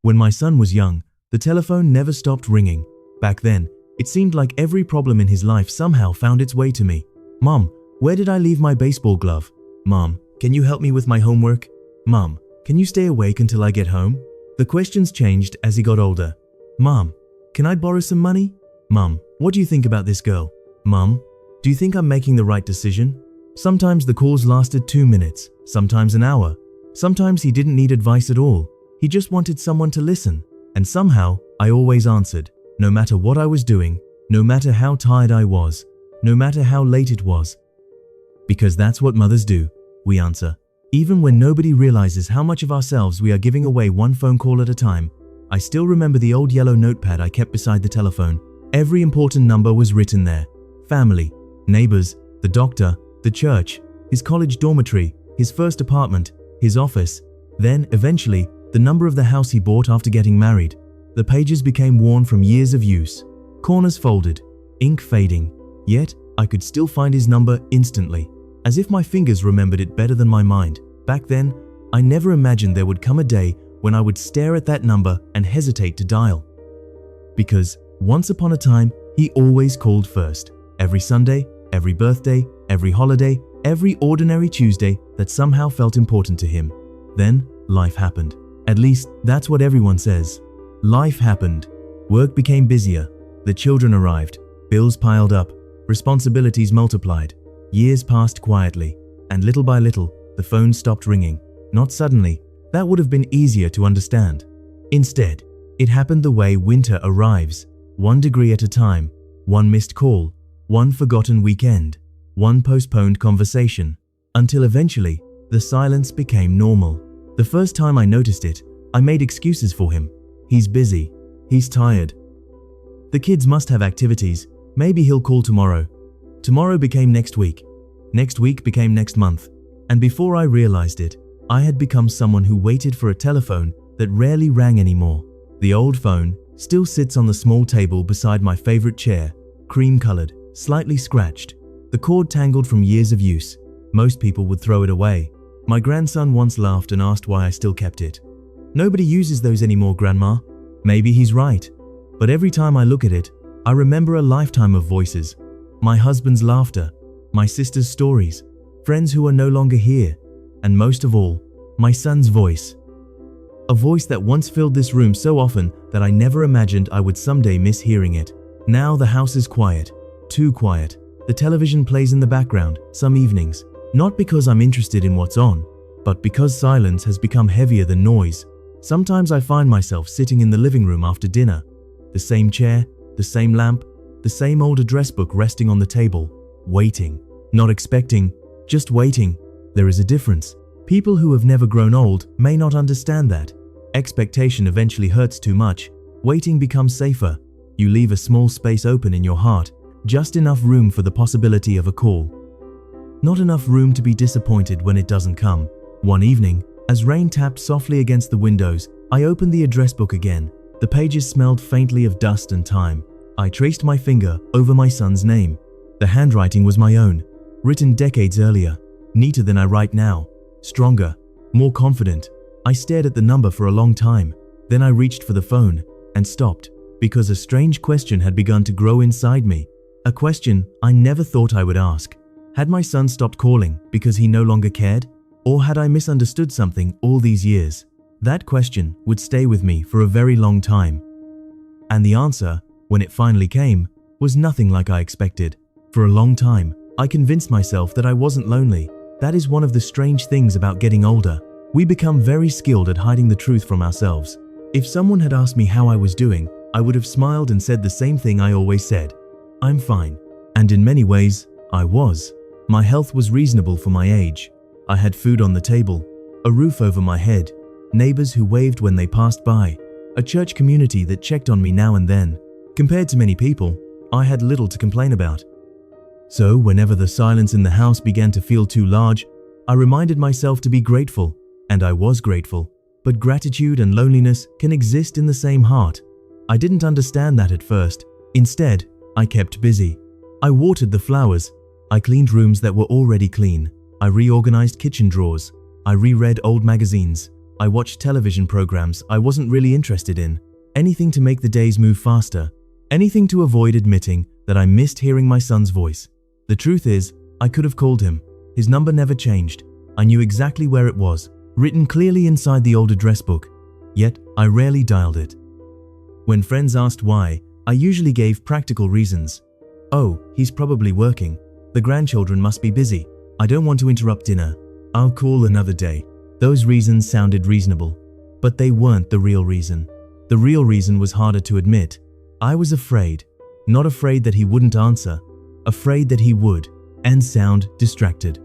When my son was young, the telephone never stopped ringing. Back then, it seemed like every problem in his life somehow found its way to me. Mom, where did I leave my baseball glove? Mom, can you help me with my homework? Mom, can you stay awake until I get home? The questions changed as he got older. Mom, can I borrow some money? Mom, what do you think about this girl? Mom, do you think I'm making the right decision? Sometimes the calls lasted 2 minutes, sometimes an hour. Sometimes he didn't need advice at all. He just wanted someone to listen. And somehow, I always answered, no matter what I was doing, no matter how tired I was, no matter how late it was. Because that's what mothers do, we answer. Even when nobody realizes how much of ourselves we are giving away one phone call at a time. I still remember the old yellow notepad I kept beside the telephone. Every important number was written there. Family, neighbors, the doctor, the church, his college dormitory, his first apartment, his office. Then, eventually, the number of the house he bought after getting married. The pages became worn from years of use. Corners folded, ink fading. Yet, I could still find his number instantly, as if my fingers remembered it better than my mind. Back then, I never imagined there would come a day when I would stare at that number and hesitate to dial. Because, once upon a time, he always called first. Every Sunday, every birthday, every holiday, every ordinary Tuesday that somehow felt important to him. Then, life happened. At least, that's what everyone says. Life happened. Work became busier. The children arrived. Bills piled up. Responsibilities multiplied. Years passed quietly. And little by little, the phone stopped ringing. Not suddenly. That would have been easier to understand. Instead, it happened the way winter arrives. 1 degree at a time. One missed call. One forgotten weekend. One postponed conversation. Until eventually, the silence became normal. The first time I noticed it, I made excuses for him. He's busy. He's tired. The kids must have activities. Maybe he'll call tomorrow. Tomorrow became next week. Next week became next month. And before I realized it, I had become someone who waited for a telephone that rarely rang anymore. The old phone still sits on the small table beside my favorite chair, cream-colored, slightly scratched. The cord tangled from years of use. Most people would throw it away. My grandson once laughed and asked why I still kept it. Nobody uses those anymore, Grandma. Maybe he's right. But every time I look at it, I remember a lifetime of voices. My husband's laughter, my sister's stories, friends who are no longer here, and most of all, my son's voice. A voice that once filled this room so often that I never imagined I would someday miss hearing it. Now the house is quiet, too quiet. The television plays in the background some evenings, not because I'm interested in what's on, but because silence has become heavier than noise. Sometimes I find myself sitting in the living room after dinner. The same chair, the same lamp, the same old address book resting on the table, waiting. Not expecting, just waiting. There is a difference. People who have never grown old may not understand that. Expectation eventually hurts too much. Waiting becomes safer. You leave a small space open in your heart, just enough room for the possibility of a call. Not enough room to be disappointed when it doesn't come. One evening, as rain tapped softly against the windows, I opened the address book again. The pages smelled faintly of dust and time. I traced my finger over my son's name. The handwriting was my own, written decades earlier, neater than I write now, stronger, more confident. I stared at the number for a long time. Then I reached for the phone and stopped because a strange question had begun to grow inside me. A question I never thought I would ask. Had my son stopped calling because he no longer cared? Or had I misunderstood something all these years? That question would stay with me for a very long time. And the answer, when it finally came, was nothing like I expected. For a long time, I convinced myself that I wasn't lonely. That is one of the strange things about getting older. We become very skilled at hiding the truth from ourselves. If someone had asked me how I was doing, I would have smiled and said the same thing I always said. I'm fine. And in many ways, I was. My health was reasonable for my age. I had food on the table, a roof over my head, neighbors who waved when they passed by, a church community that checked on me now and then. Compared to many people, I had little to complain about. So whenever the silence in the house began to feel too large, I reminded myself to be grateful, and I was grateful. But gratitude and loneliness can exist in the same heart. I didn't understand that at first. Instead, I kept busy. I watered the flowers. I cleaned rooms that were already clean. I reorganized kitchen drawers. I reread old magazines. I watched television programs I wasn't really interested in, anything to make the days move faster, anything to avoid admitting that I missed hearing my son's voice. The truth is, I could have called him. His number never changed. I knew exactly where it was, written clearly inside the old address book. Yet, I rarely dialed it. When friends asked why, I usually gave practical reasons. Oh, he's probably working. The grandchildren must be busy. I don't want to interrupt dinner. I'll call another day. Those reasons sounded reasonable, but they weren't the real reason. The real reason was harder to admit. I was afraid. Not afraid that he wouldn't answer. Afraid that he would, and sound distracted.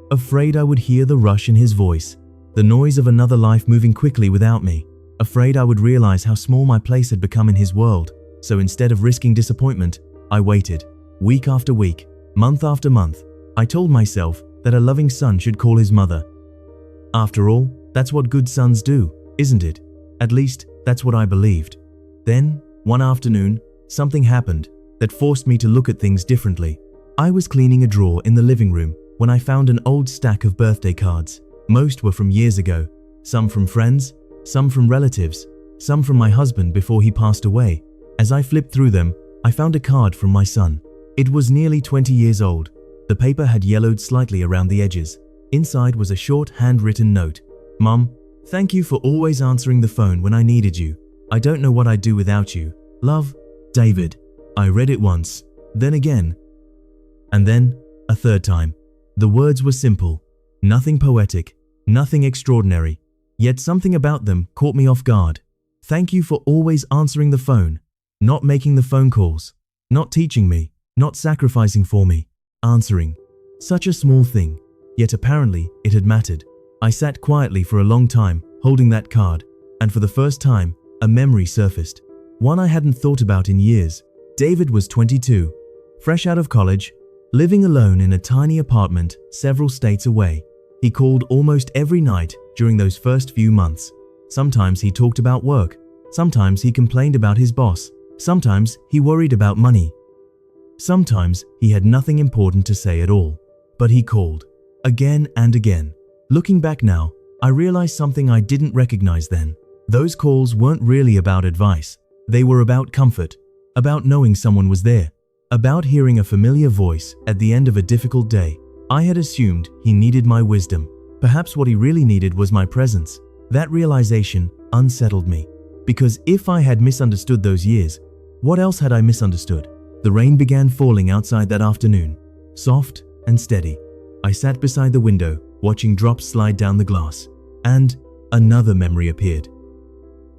Afraid I would hear the rush in his voice, the noise of another life moving quickly without me. Afraid I would realize how small my place had become in his world. So instead of risking disappointment, I waited. Week after week, month after month, I told myself that a loving son should call his mother. After all, that's what good sons do, isn't it? At least, that's what I believed. Then, one afternoon, something happened that forced me to look at things differently. I was cleaning a drawer in the living room when I found an old stack of birthday cards. Most were from years ago, some from friends, some from relatives, some from my husband before he passed away. As I flipped through them, I found a card from my son. It was nearly 20 years old. The paper had yellowed slightly around the edges. Inside was a short handwritten note. Mom, thank you for always answering the phone when I needed you. I don't know what I'd do without you. Love, David. I read it once, then again, and then a third time. The words were simple, nothing poetic, nothing extraordinary, yet something about them caught me off guard. Thank you for always answering the phone, not making the phone calls, not teaching me, not sacrificing for me, answering. Such a small thing, yet apparently it had mattered. I sat quietly for a long time, holding that card, and for the first time, a memory surfaced. One I hadn't thought about in years. David was 22, fresh out of college, living alone in a tiny apartment several states away. He called almost every night during those first few months. Sometimes he talked about work. Sometimes he complained about his boss. Sometimes he worried about money. Sometimes he had nothing important to say at all. But he called, again and again. Looking back now, I realized something I didn't recognize then. Those calls weren't really about advice. They were about comfort, about knowing someone was there, about hearing a familiar voice at the end of a difficult day. I had assumed he needed my wisdom. Perhaps what he really needed was my presence. That realization unsettled me. Because if I had misunderstood those years, what else had I misunderstood? The rain began falling outside that afternoon, soft and steady. I sat beside the window, watching drops slide down the glass, and another memory appeared.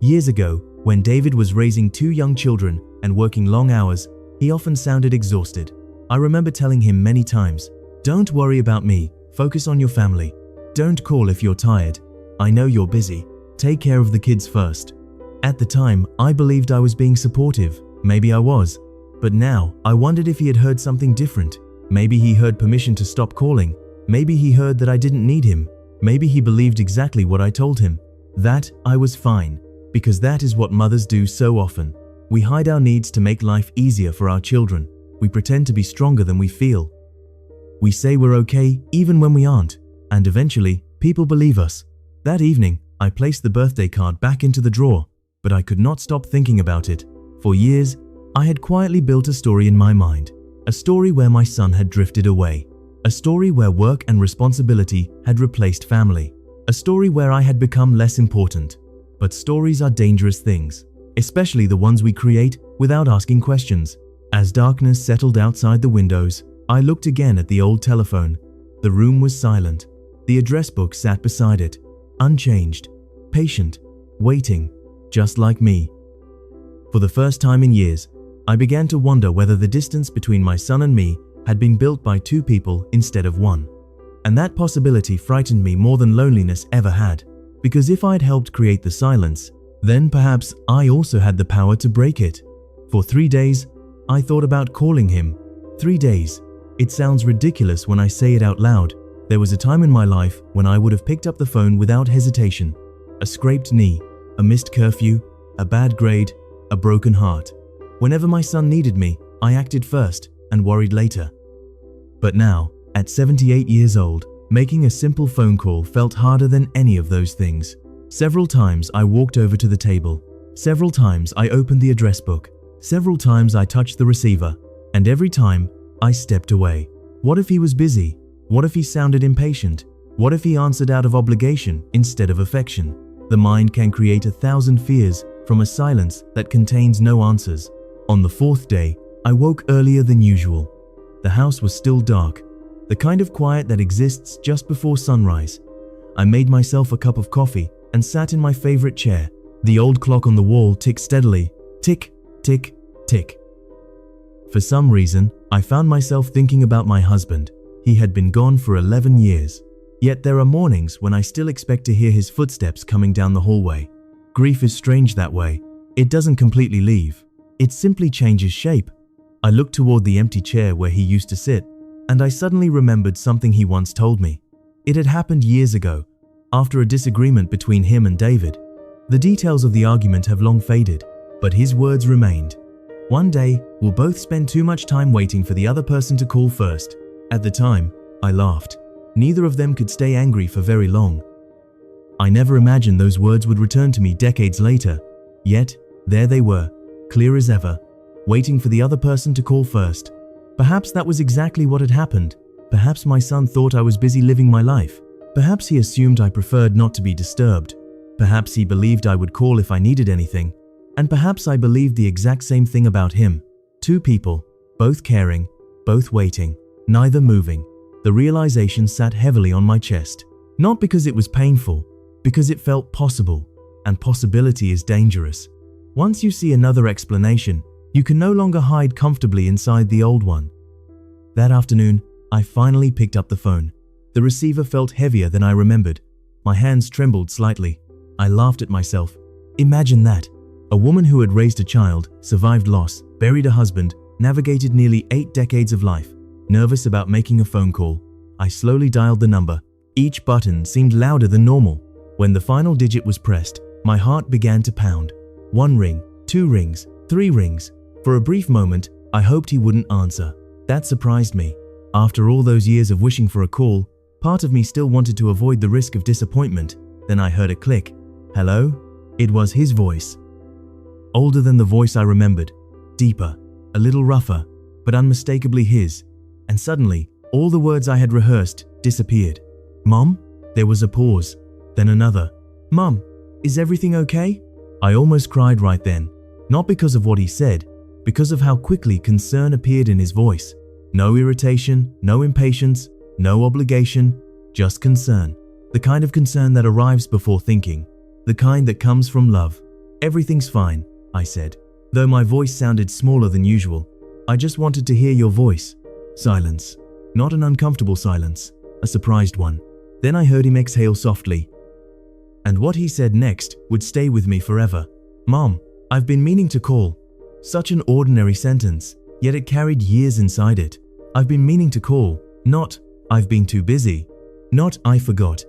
Years ago, when David was raising 2 young children and working long hours, he often sounded exhausted. I remember telling him many times, "Don't worry about me, focus on your family. Don't call if you're tired. I know you're busy. Take care of the kids first." At the time, I believed I was being supportive. Maybe I was. But now, I wondered if he had heard something different. Maybe he heard permission to stop calling. Maybe he heard that I didn't need him. Maybe he believed exactly what I told him. That I was fine. Because that is what mothers do so often. We hide our needs to make life easier for our children. We pretend to be stronger than we feel. We say we're okay even when we aren't. And eventually, people believe us. That evening, I placed the birthday card back into the drawer, but I could not stop thinking about it. For years, I had quietly built a story in my mind. A story where my son had drifted away. A story where work and responsibility had replaced family. A story where I had become less important. But stories are dangerous things, especially the ones we create without asking questions. As darkness settled outside the windows, I looked again at the old telephone. The room was silent. The address book sat beside it, unchanged, patient, waiting, just like me. For the first time in years, I began to wonder whether the distance between my son and me had been built by 2 people instead of 1. And that possibility frightened me more than loneliness ever had. Because if I'd helped create the silence, then perhaps I also had the power to break it. For 3 days, I thought about calling him. 3 days. It sounds ridiculous when I say it out loud. There was a time in my life when I would have picked up the phone without hesitation. A scraped knee, a missed curfew, a bad grade, a broken heart. Whenever my son needed me, I acted first and worried later. But now, at 78 years old, making a simple phone call felt harder than any of those things. Several times I walked over to the table. Several times I opened the address book. Several times I touched the receiver. And every time I stepped away. What if he was busy? What if he sounded impatient? What if he answered out of obligation instead of affection? The mind can create 1,000 fears from a silence that contains no answers. On the fourth day, I woke earlier than usual. The house was still dark, the kind of quiet that exists just before sunrise. I made myself a cup of coffee and sat in my favorite chair. The old clock on the wall ticked steadily. Tick, tick, tick. For some reason, I found myself thinking about my husband. He had been gone for 11 years. Yet there are mornings when I still expect to hear his footsteps coming down the hallway. Grief is strange that way. It doesn't completely leave. It simply changes shape. I looked toward the empty chair where he used to sit, and I suddenly remembered something he once told me. It had happened years ago, after a disagreement between him and David. The details of the argument have long faded, but his words remained. One day, we'll both spend too much time waiting for the other person to call first. At the time, I laughed. Neither of them could stay angry for very long. I never imagined those words would return to me decades later. Yet, there they were, clear as ever, waiting for the other person to call first. Perhaps that was exactly what had happened. Perhaps my son thought I was busy living my life. Perhaps he assumed I preferred not to be disturbed. Perhaps he believed I would call if I needed anything. And perhaps I believed the exact same thing about him. Two people, both caring, both waiting, neither moving. The realization sat heavily on my chest. Not because it was painful, because it felt possible, and possibility is dangerous. Once you see another explanation, you can no longer hide comfortably inside the old one. That afternoon, I finally picked up the phone. The receiver felt heavier than I remembered. My hands trembled slightly. I laughed at myself. Imagine that. A woman who had raised a child, survived loss, buried a husband, navigated nearly 8 decades of life. Nervous about making a phone call, I slowly dialed the number. Each button seemed louder than normal. When the final digit was pressed, my heart began to pound. 1 ring, 2 rings, 3 rings. For a brief moment, I hoped he wouldn't answer. That surprised me. After all those years of wishing for a call, part of me still wanted to avoid the risk of disappointment. Then I heard a click. Hello? It was his voice. Older than the voice I remembered. Deeper, a little rougher, but unmistakably his. And suddenly, all the words I had rehearsed disappeared. Mom? There was a pause, then another. Mom, is everything okay? I almost cried right then. Not because of what he said, because of how quickly concern appeared in his voice. No irritation, no impatience, no obligation, just concern. The kind of concern that arrives before thinking. The kind that comes from love. Everything's fine, I said. Though my voice sounded smaller than usual. I just wanted to hear your voice. Silence. Not an uncomfortable silence, a surprised one. Then I heard him exhale softly. And what he said next would stay with me forever. Mom, I've been meaning to call. Such an ordinary sentence, yet it carried years inside it. I've been meaning to call. Not, I've been too busy. Not, I forgot.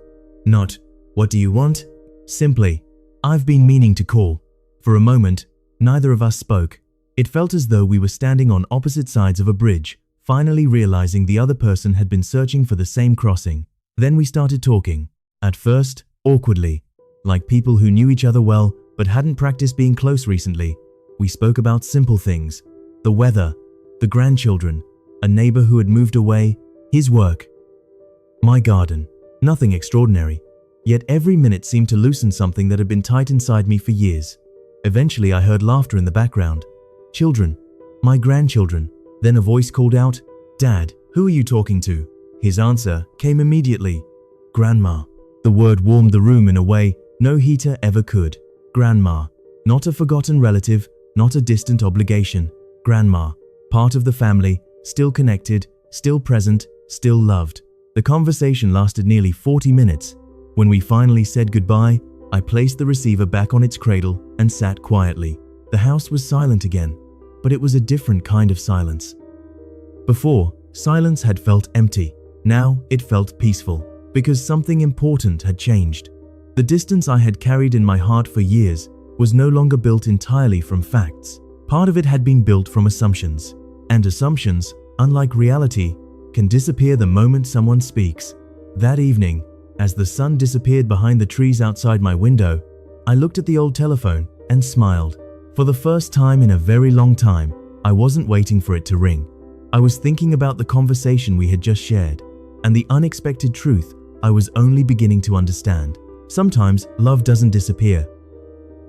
Not, what do you want? Simply, I've been meaning to call. For a moment, neither of us spoke. It felt as though we were standing on opposite sides of a bridge, finally realizing the other person had been searching for the same crossing. Then we started talking. At first, awkwardly, like people who knew each other well but hadn't practiced being close recently. We spoke about simple things. The weather, the grandchildren, a neighbor who had moved away, his work, my garden. Nothing extraordinary. Yet every minute seemed to loosen something that had been tight inside me for years. Eventually I heard laughter in the background. Children. My grandchildren. Then a voice called out, Dad, who are you talking to? His answer came immediately. Grandma. The word warmed the room in a way no heater ever could. Grandma. Not a forgotten relative, not a distant obligation. Grandma. Part of the family, still connected, still present, still loved. The conversation lasted nearly 40 minutes. When we finally said goodbye, I placed the receiver back on its cradle and sat quietly. The house was silent again, but it was a different kind of silence. Before, silence had felt empty. Now it felt peaceful, because something important had changed. The distance I had carried in my heart for years was no longer built entirely from facts. Part of it had been built from assumptions. And assumptions, unlike reality, can disappear the moment someone speaks. That evening, As the sun disappeared behind the trees outside my window, I looked at the old telephone and smiled. For the first time in a very long time, I wasn't waiting for it to ring. I was thinking about the conversation we had just shared, and the unexpected truth I was only beginning to understand. Sometimes love doesn't disappear.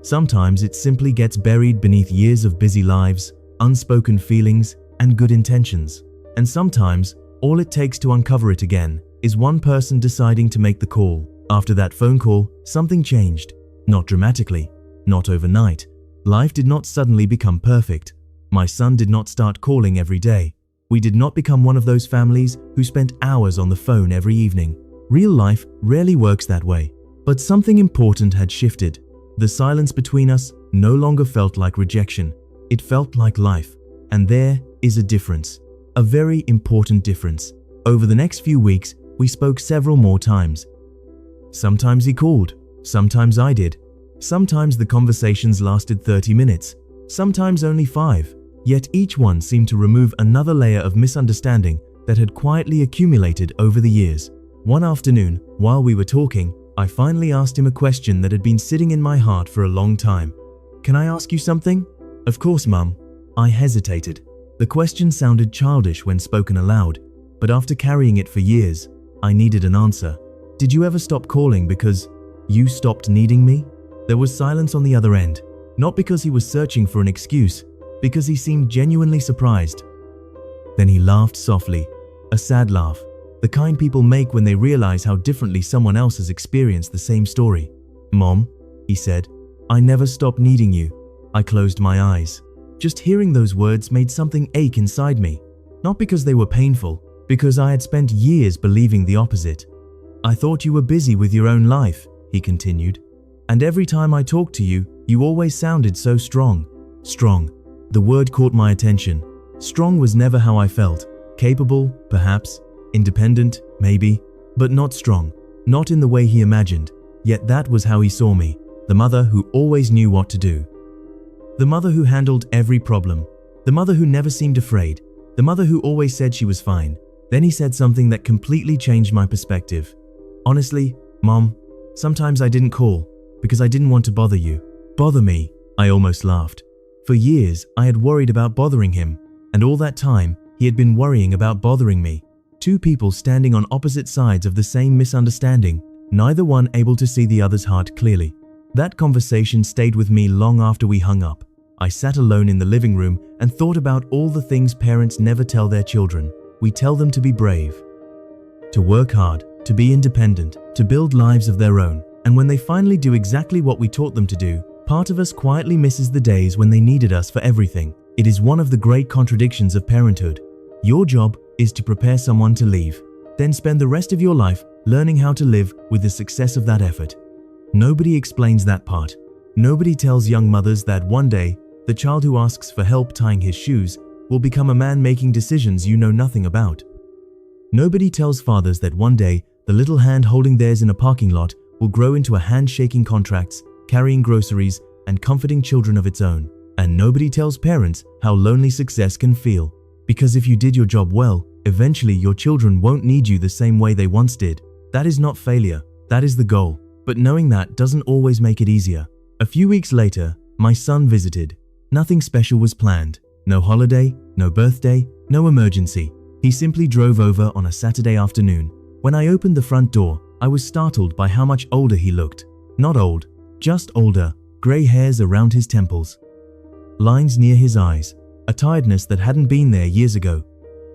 Sometimes it simply gets buried beneath years of busy lives, unspoken feelings, and good intentions. And sometimes all it takes to uncover it again is one person deciding to make the call. After that phone call, something changed. Not dramatically, not overnight. Life did not suddenly become perfect. My son did not start calling every day. We did not become one of those families who spent hours on the phone every evening. Real life rarely works that way. But something important had shifted. The silence between us no longer felt like rejection. It felt like life. And there is a difference. A very important difference. Over the next few weeks, we spoke several more times. Sometimes he called. Sometimes I did. Sometimes the conversations lasted 30 minutes. Sometimes only 5. Yet each one seemed to remove another layer of misunderstanding that had quietly accumulated over the years. One afternoon, while we were talking, I finally asked him a question that had been sitting in my heart for a long time. "Can I ask you something?" "Of course, Mum." I hesitated. The question sounded childish when spoken aloud, but after carrying it for years, I needed an answer. "Did you ever stop calling because you stopped needing me?" There was silence on the other end, not because he was searching for an excuse, because he seemed genuinely surprised. Then he laughed softly, a sad laugh, the kind people make when they realize how differently someone else has experienced the same story. "Mom," he said, "I never stopped needing you." I closed my eyes. Just hearing those words made something ache inside me, not because they were painful, because I had spent years believing the opposite. "I thought you were busy with your own life," he continued. "And every time I talked to you, you always sounded so strong." Strong. The word caught my attention. Strong was never how I felt. Capable, perhaps. Independent, maybe. But not strong. Not in the way he imagined. Yet that was how he saw me. The mother who always knew what to do. The mother who handled every problem. The mother who never seemed afraid. The mother who always said she was fine. Then he said something that completely changed my perspective. "Honestly, Mom, sometimes I didn't call because I didn't want to bother you." "Bother me?" I almost laughed. For years, I had worried about bothering him, and all that time, he had been worrying about bothering me. Two people standing on opposite sides of the same misunderstanding, neither one able to see the other's heart clearly. That conversation stayed with me long after we hung up. I sat alone in the living room and thought about all the things parents never tell their children. We tell them to be brave, to work hard, to be independent, to build lives of their own. And when they finally do exactly what we taught them to do, part of us quietly misses the days when they needed us for everything. It is one of the great contradictions of parenthood. Your job is to prepare someone to leave, then spend the rest of your life learning how to live with the success of that effort. Nobody explains that part. Nobody tells young mothers that one day, the child who asks for help tying his shoes will become a man making decisions you know nothing about. Nobody tells fathers that one day, the little hand holding theirs in a parking lot will grow into a hand shaking contracts, carrying groceries, and comforting children of its own. And nobody tells parents how lonely success can feel. Because if you did your job well, eventually your children won't need you the same way they once did. That is not failure, that is the goal. But knowing that doesn't always make it easier. A few weeks later, my son visited. Nothing special was planned. No holiday, no birthday, no emergency. He simply drove over on a Saturday afternoon. When I opened the front door, I was startled by how much older he looked. Not old, just older, grey hairs around his temples, lines near his eyes, a tiredness that hadn't been there years ago.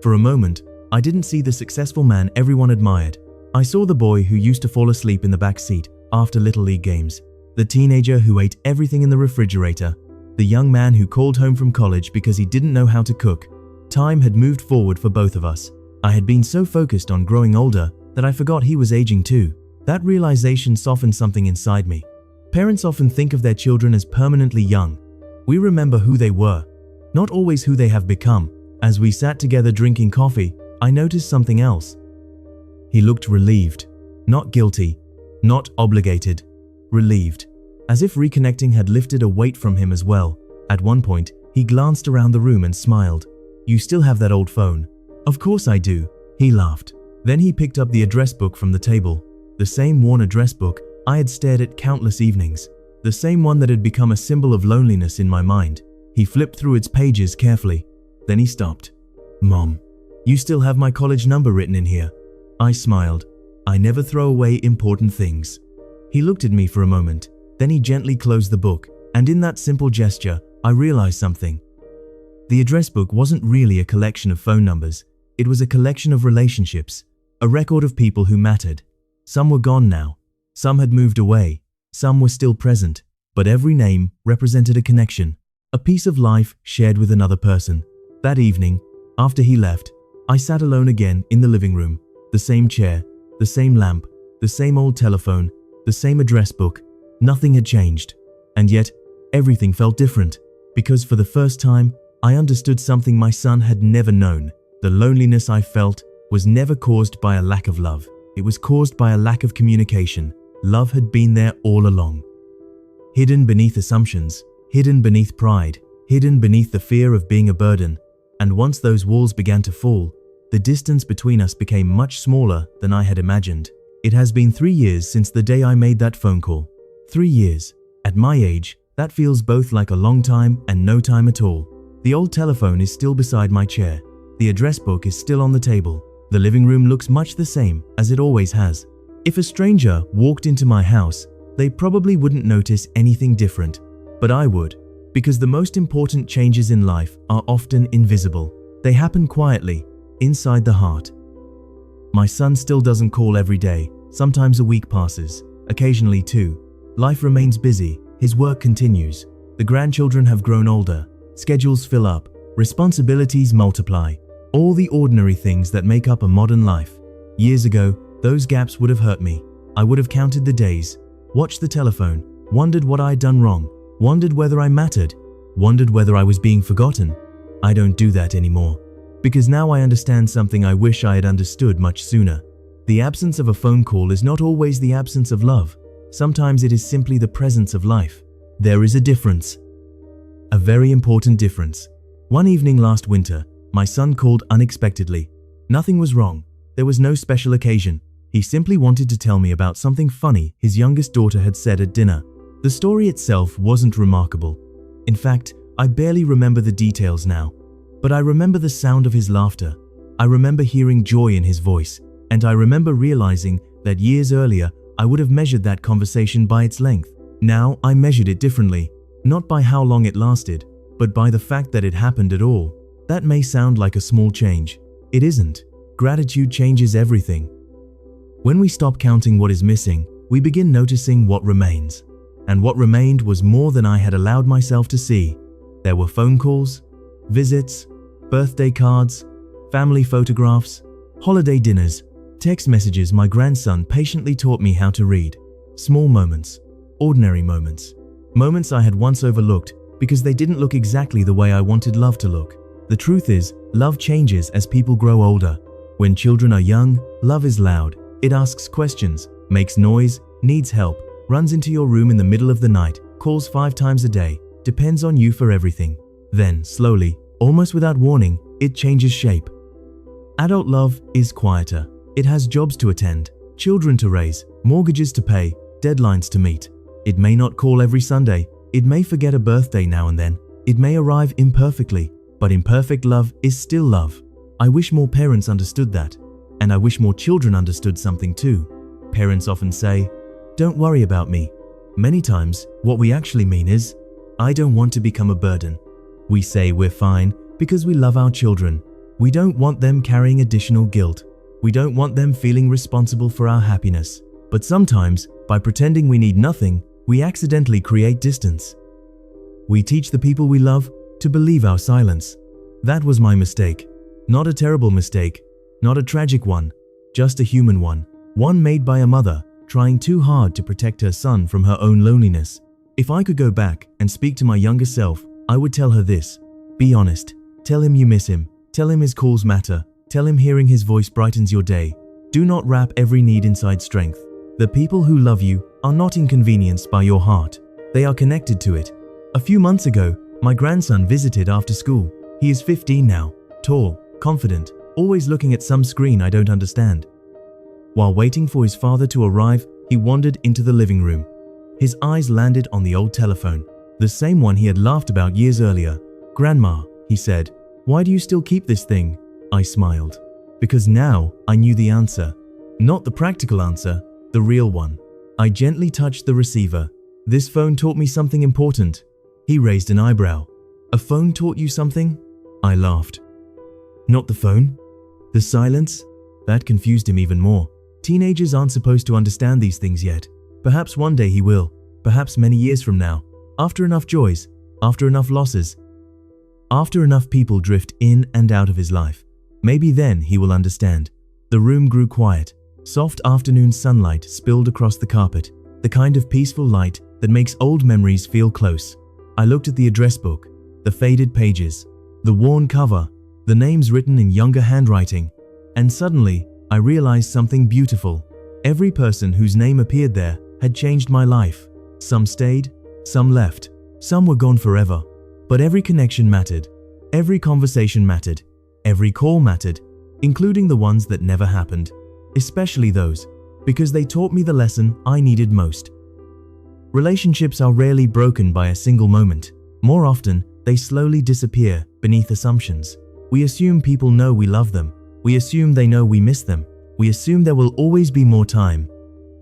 For a moment, I didn't see the successful man everyone admired. I saw the boy who used to fall asleep in the back seat after Little League games, the teenager who ate everything in the refrigerator, the young man who called home from college because he didn't know how to cook. Time had moved forward for both of us. I had been so focused on growing older that I forgot he was aging too. That realization softened something inside me. Parents often think of their children as permanently young. We remember who they were, not always who they have become. As we sat together drinking coffee, I noticed something else. He looked relieved, not guilty, not obligated, relieved, as if reconnecting had lifted a weight from him as well. At one point, he glanced around the room and smiled. "You still have that old phone?" "Of course I do," he laughed. Then he picked up the address book from the table. The same worn address book I had stared at countless evenings. The same one that had become a symbol of loneliness in my mind. He flipped through its pages carefully. Then he stopped. "Mom, you still have my college number written in here." I smiled. I never throw away important things. He looked at me for a moment. Then he gently closed the book, and in that simple gesture, I realized something. The address book wasn't really a collection of phone numbers. It was a collection of relationships, a record of people who mattered. Some were gone now. Some had moved away. Some were still present. But every name represented a connection, a piece of life shared with another person. That evening, after he left, I sat alone again in the living room. The same chair, the same lamp, the same old telephone, the same address book. Nothing had changed. And yet, everything felt different. Because for the first time, I understood something my son had never known. The loneliness I felt was never caused by a lack of love. It was caused by a lack of communication. Love had been there all along. Hidden beneath assumptions, hidden beneath pride, hidden beneath the fear of being a burden. And once those walls began to fall, the distance between us became much smaller than I had imagined. It has been 3 years since the day I made that phone call. 3 years. At my age, that feels both like a long time and no time at all. The old telephone is still beside my chair. The address book is still on the table. The living room looks much the same as it always has. If a stranger walked into my house, they probably wouldn't notice anything different. But I would, because the most important changes in life are often invisible. They happen quietly, inside the heart. My son still doesn't call every day. Sometimes a week passes, occasionally two. Life remains busy. His work continues. The grandchildren have grown older. Schedules fill up. Responsibilities multiply. All the ordinary things that make up a modern life. Years ago, those gaps would have hurt me. I would have counted the days, watched the telephone, wondered what I had done wrong, wondered whether I mattered, wondered whether I was being forgotten. I don't do that anymore. Because now I understand something I wish I had understood much sooner. The absence of a phone call is not always the absence of love. Sometimes it is simply the presence of life. There is a difference. A very important difference. One evening last winter, my son called unexpectedly. Nothing was wrong. There was no special occasion. He simply wanted to tell me about something funny his youngest daughter had said at dinner. The story itself wasn't remarkable. In fact, I barely remember the details now. But I remember the sound of his laughter. I remember hearing joy in his voice. And I remember realizing that years earlier, I would have measured that conversation by its length. Now I measured it differently. Not by how long it lasted, but by the fact that it happened at all. That may sound like a small change. It isn't. Gratitude changes everything. When we stop counting what is missing, we begin noticing what remains. And what remained was more than I had allowed myself to see. There were phone calls, visits, birthday cards, family photographs, holiday dinners, text messages my grandson patiently taught me how to read. Small moments, ordinary moments. Moments I had once overlooked because they didn't look exactly the way I wanted love to look. The truth is, love changes as people grow older. When children are young, love is loud. It asks questions, makes noise, needs help, runs into your room in the middle of the night, calls 5 times a day, depends on you for everything. Then, slowly, almost without warning, it changes shape. Adult love is quieter. It has jobs to attend, children to raise, mortgages to pay, deadlines to meet. It may not call every Sunday. It may forget a birthday now and then. It may arrive imperfectly. But imperfect love is still love. I wish more parents understood that. And I wish more children understood something too. Parents often say, "Don't worry about me." Many times, what we actually mean is, "I don't want to become a burden." We say we're fine because we love our children. We don't want them carrying additional guilt. We don't want them feeling responsible for our happiness. But sometimes, by pretending we need nothing, we accidentally create distance. We teach the people we love to believe our silence. That was my mistake. Not a terrible mistake, not a tragic one, just a human one. One made by a mother trying too hard to protect her son from her own loneliness. If I could go back and speak to my younger self, I would tell her this. Be honest. Tell him you miss him. Tell him his calls matter. Tell him hearing his voice brightens your day. Do not wrap every need inside strength. The people who love you are not inconvenienced by your heart. They are connected to it. A few months ago, my grandson visited after school. He is 15 now, tall, confident, always looking at some screen I don't understand. While waiting for his father to arrive, he wandered into the living room. His eyes landed on the old telephone, the same one he had laughed about years earlier. "Grandma," he said, "why do you still keep this thing?" I smiled. Because now I knew the answer. Not the practical answer, the real one. I gently touched the receiver. "This phone taught me something important." He raised an eyebrow. "A phone taught you something?" I laughed. "Not the phone? The silence?" That confused him even more. Teenagers aren't supposed to understand these things yet. Perhaps one day he will. Perhaps many years from now. After enough joys. After enough losses. After enough people drift in and out of his life. Maybe then he will understand. The room grew quiet. Soft afternoon sunlight spilled across the carpet. The kind of peaceful light that makes old memories feel close. I looked at the address book. The faded pages. The worn cover. The names written in younger handwriting. And suddenly, I realized something beautiful. Every person whose name appeared there had changed my life. Some stayed, some left, some were gone forever. But every connection mattered. Every conversation mattered. Every call mattered, including the ones that never happened. Especially those, because they taught me the lesson I needed most. Relationships are rarely broken by a single moment. More often, they slowly disappear beneath assumptions. We assume people know we love them. We assume they know we miss them. We assume there will always be more time.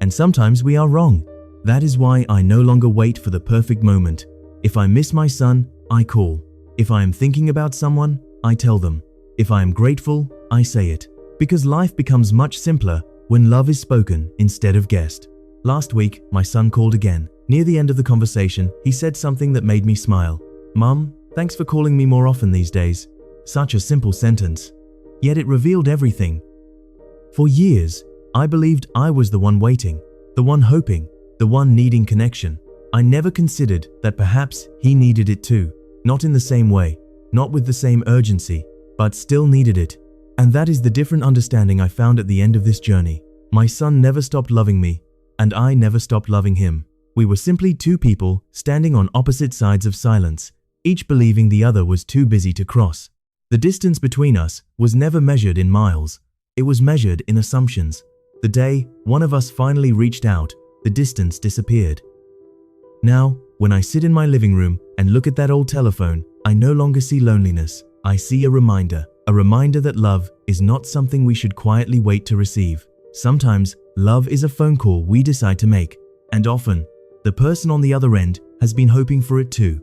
And sometimes we are wrong. That is why I no longer wait for the perfect moment. If I miss my son, I call. If I am thinking about someone, I tell them. If I am grateful, I say it. Because life becomes much simpler when love is spoken instead of guessed. Last week, my son called again. Near the end of the conversation, he said something that made me smile. "Mum, thanks for calling me more often these days." Such a simple sentence. Yet it revealed everything. For years, I believed I was the one waiting, the one hoping, the one needing connection. I never considered that perhaps he needed it too. Not in the same way, not with the same urgency, but still needed it. And that is the different understanding I found at the end of this journey. My son never stopped loving me, and I never stopped loving him. We were simply two people standing on opposite sides of silence, each believing the other was too busy to cross. The distance between us was never measured in miles. It was measured in assumptions. The day one of us finally reached out, the distance disappeared. Now, when I sit in my living room and look at that old telephone, I no longer see loneliness. I see a reminder that love is not something we should quietly wait to receive. Sometimes, love is a phone call we decide to make, and often, the person on the other end has been hoping for it too.